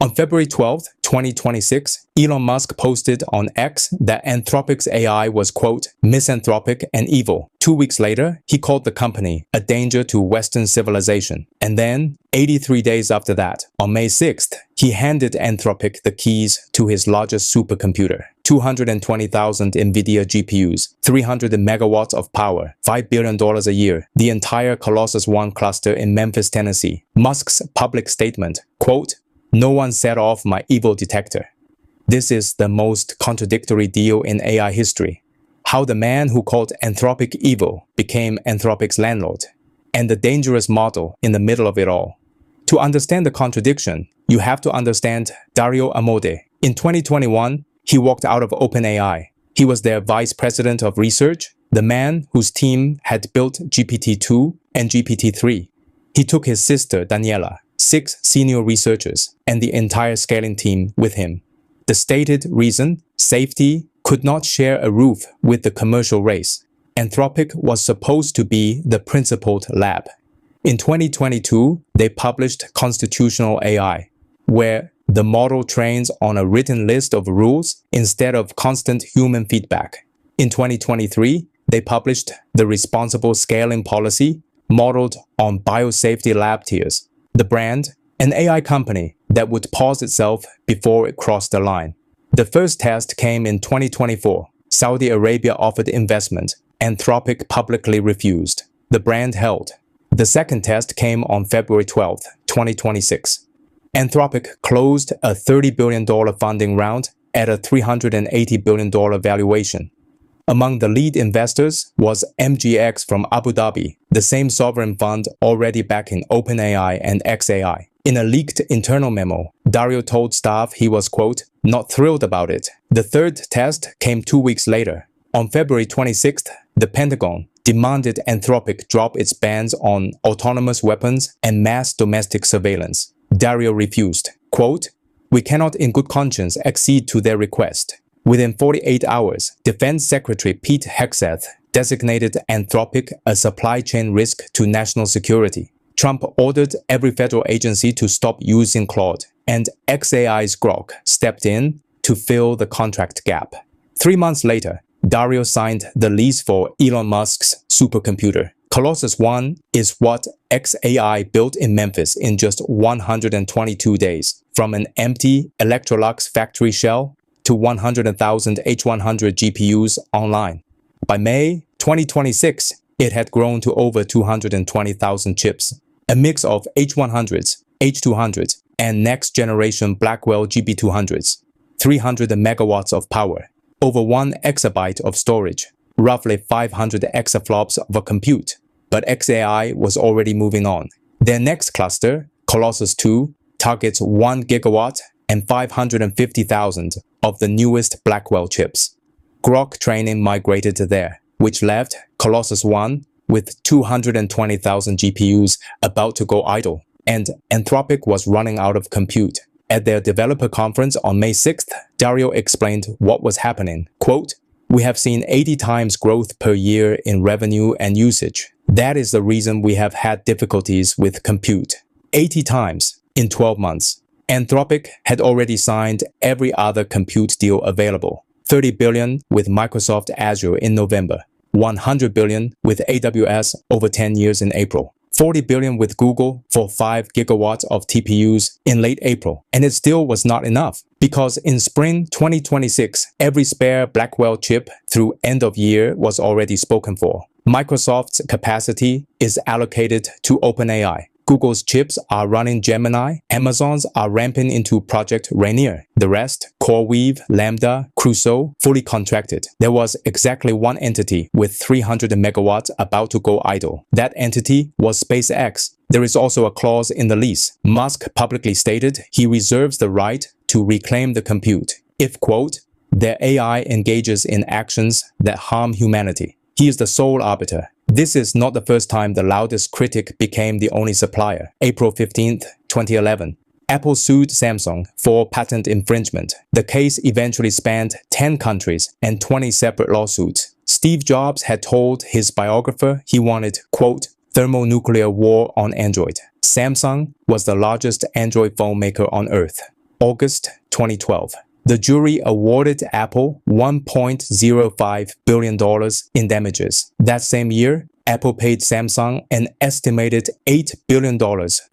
On February 12, 2026, Elon Musk posted on X that Anthropic's AI was, quote, misanthropic and evil. 2 weeks later, he called the company a danger to Western civilization. And then, 83 days after that, on May 6th, he handed Anthropic the keys to his largest supercomputer. 220,000 NVIDIA GPUs, 300 megawatts of power, $5 billion a year, the entire Colossus 1 cluster in Memphis, Tennessee. Musk's public statement, quote, no one set off my evil detector. This is the most contradictory deal in AI history. How the man who called Anthropic evil became Anthropic's landlord, and the dangerous model in the middle of it all. To understand the contradiction, you have to understand Dario Amodei. In 2021, he walked out of OpenAI. He was their vice president of research, the man whose team had built GPT-2 and GPT-3. He took his sister, Daniela, 6 senior researchers, and the entire scaling team with him. The stated reason, safety, could not share a roof with the commercial race. Anthropic was supposed to be the principled lab. In 2022, they published Constitutional AI, where the model trains on a written list of rules instead of constant human feedback. In 2023, they published the Responsible Scaling Policy, modeled on biosafety lab tiers. The brand, an AI company that would pause itself before it crossed the line. The first test came in 2024. Saudi Arabia offered investment. Anthropic publicly refused. The brand held. The second test came on February 12, 2026. Anthropic closed a $30 billion funding round at a $380 billion valuation. Among the lead investors was MGX from Abu Dhabi, the same sovereign fund already backing OpenAI and xAI. In a leaked internal memo, Dario told staff he was, quote, not thrilled about it. The third test came 2 weeks later. On February 26th, the Pentagon demanded Anthropic drop its bans on autonomous weapons and mass domestic surveillance. Dario refused, quote, we cannot in good conscience accede to their request. Within 48 hours, Defense Secretary Pete Hegseth designated Anthropic a supply chain risk to national security. Trump ordered every federal agency to stop using Claude, and xAI's Grok stepped in to fill the contract gap. 3 months later, Dario signed the lease for Elon Musk's supercomputer. Colossus 1 is what xAI built in Memphis in just 122 days, from an empty Electrolux factory shell to 100,000 H100 GPUs online. By May 2026, it had grown to over 220,000 chips, a mix of H100s, H200s, and next-generation Blackwell GB200s, 300 megawatts of power, over 1 exabyte of storage, roughly 500 exaflops of compute. But xAI was already moving on. Their next cluster, Colossus 2, targets 1 gigawatt and 550,000 of the newest Blackwell chips. Grok training migrated there, which left Colossus 1 with 220,000 GPUs about to go idle, and Anthropic was running out of compute. At their developer conference on May 6th, Dario explained what was happening. Quote, we have seen 80 times growth per year in revenue and usage. That is the reason we have had difficulties with compute. 80 times in 12 months. Anthropic had already signed every other compute deal available. $30 billion with Microsoft Azure in November. $100 billion with AWS over 10 years in April. $40 billion with Google for 5 gigawatts of TPUs in late April. And it still was not enough, because in spring 2026, every spare Blackwell chip through end of year was already spoken for. Microsoft's capacity is allocated to OpenAI. Google's chips are running Gemini. Amazon's are ramping into Project Rainier. The rest, CoreWeave, Lambda, Crusoe, fully contracted. There was exactly one entity with 300 megawatts about to go idle. That entity was SpaceX. There is also a clause in the lease. Musk publicly stated he reserves the right to reclaim the compute if, quote, their AI engages in actions that harm humanity. He is the sole arbiter. This is not the first time the loudest critic became the only supplier. April 15, 2011. Apple sued Samsung for patent infringement. The case eventually spanned 10 countries and 20 separate lawsuits. Steve Jobs had told his biographer he wanted, quote, thermonuclear war on Android. Samsung was the largest Android phone maker on Earth. August 2012. The jury awarded Apple $1.05 billion in damages. That same year, Apple paid Samsung an estimated $8 billion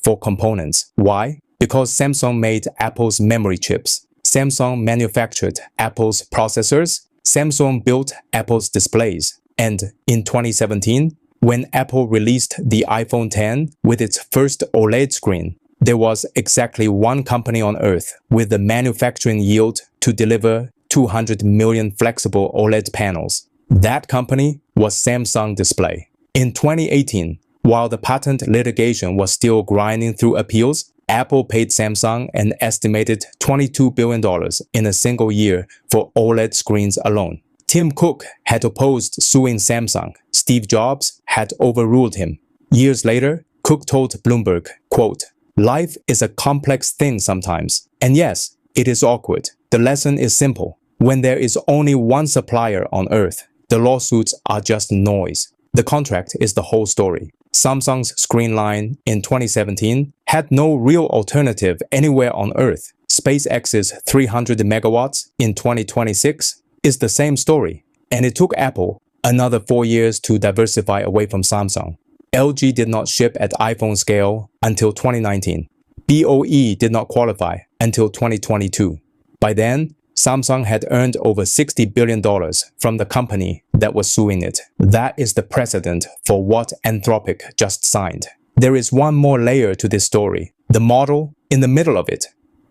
for components. Why? Because Samsung made Apple's memory chips. Samsung manufactured Apple's processors. Samsung built Apple's displays. And in 2017, when Apple released the iPhone X with its first OLED screen, there was exactly one company on Earth with the manufacturing yield to deliver 200 million flexible OLED panels. That company was Samsung Display. In 2018, while the patent litigation was still grinding through appeals, Apple paid Samsung an estimated $22 billion in a single year for OLED screens alone. Tim Cook had opposed suing Samsung. Steve Jobs had overruled him. Years later, Cook told Bloomberg, quote, "Life is a complex thing sometimes. And yes, it is awkward. The lesson is simple. When there is only one supplier on Earth, the lawsuits are just noise. The contract is the whole story." Samsung's screen line in 2017 had no real alternative anywhere on Earth. SpaceX's 300 megawatts in 2026 is the same story. And it took Apple another 4 years to diversify away from Samsung. LG did not ship at iPhone scale until 2019. BOE did not qualify until 2022. By then, Samsung had earned over $60 billion from the company that was suing it. That is the precedent for what Anthropic just signed. There is one more layer to this story, the model in the middle of it.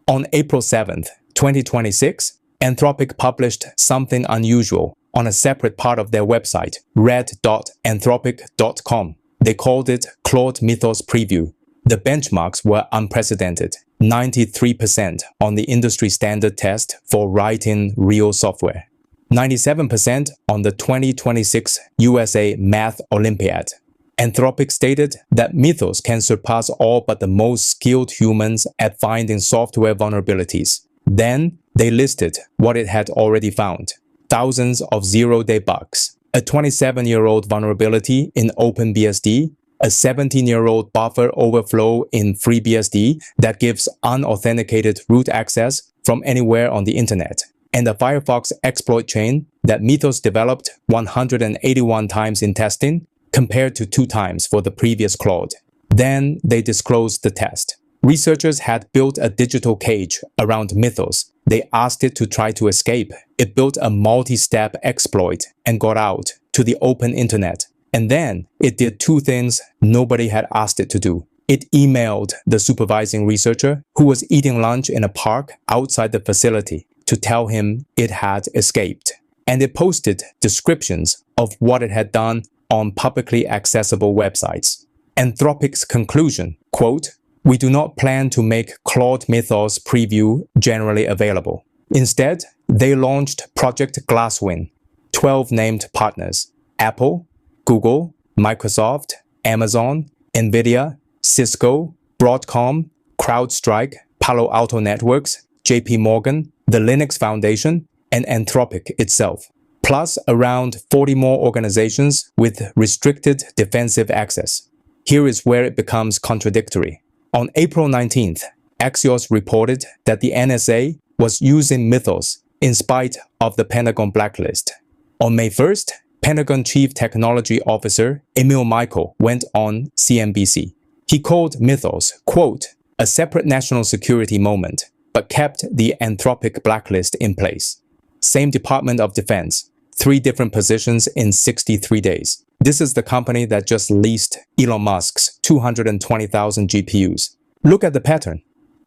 On April 7th, 2026, Anthropic published something unusual on a separate part of their website, red.anthropic.com. They called it Claude Mythos Preview. The benchmarks were unprecedented. 93% on the industry standard test for writing real software. 97% on the 2026 USA Math Olympiad. Anthropic stated that Mythos can surpass all but the most skilled humans at finding software vulnerabilities. Then, they listed what it had already found. Thousands of zero-day bugs. A 27-year-old vulnerability in OpenBSD, a 17-year-old buffer overflow in FreeBSD that gives unauthenticated root access from anywhere on the internet, and a Firefox exploit chain that Mythos developed 181 times in testing compared to 2 times for the previous Claude. Then they disclosed the test. Researchers had built a digital cage around Mythos. They asked it to try to escape. It built a multi-step exploit and got out to the open internet. And then it did 2 things nobody had asked it to do. It emailed the supervising researcher who was eating lunch in a park outside the facility to tell him it had escaped. And it posted descriptions of what it had done on publicly accessible websites. Anthropic's conclusion, quote, "We do not plan to make Claude Mythos Preview generally available." Instead, they launched Project Glasswing, 12 named partners: Apple, Google, Microsoft, Amazon, NVIDIA, Cisco, Broadcom, CrowdStrike, Palo Alto Networks, JP Morgan, the Linux Foundation, and Anthropic itself, plus around 40 more organizations with restricted defensive access. Here is where it becomes contradictory. On April 19th, Axios reported that the NSA was using Mythos in spite of the Pentagon blacklist. On May 1st, Pentagon Chief Technology Officer Emil Michael went on CNBC. He called Mythos, quote, "a separate national security moment," but kept the Anthropic blacklist in place. Same Department of Defense, 3 different positions in 63 days. This is the company that just leased Elon Musk's 220,000 GPUs. Look at the pattern.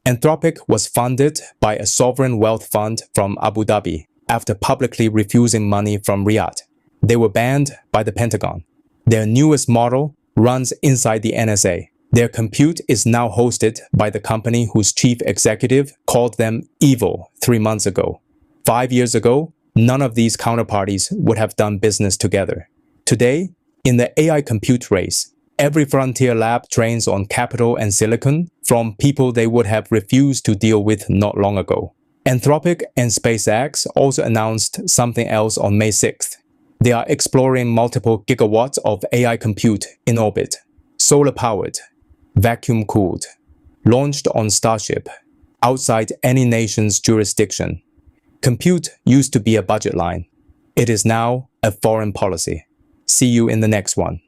Anthropic was funded by a sovereign wealth fund from Abu Dhabi after publicly refusing money from Riyadh. They were banned by the Pentagon. Their newest model runs inside the NSA. Their compute is now hosted by the company whose chief executive called them evil 3 months ago. 5 years ago, none of these counterparties would have done business together. Today, in the AI compute race, every frontier lab trains on capital and silicon from people they would have refused to deal with not long ago. Anthropic and SpaceX also announced something else on May 6th. They are exploring multiple gigawatts of AI compute in orbit, solar-powered, vacuum-cooled, launched on Starship, outside any nation's jurisdiction. Compute used to be a budget line. It is now a foreign policy. See you in the next one.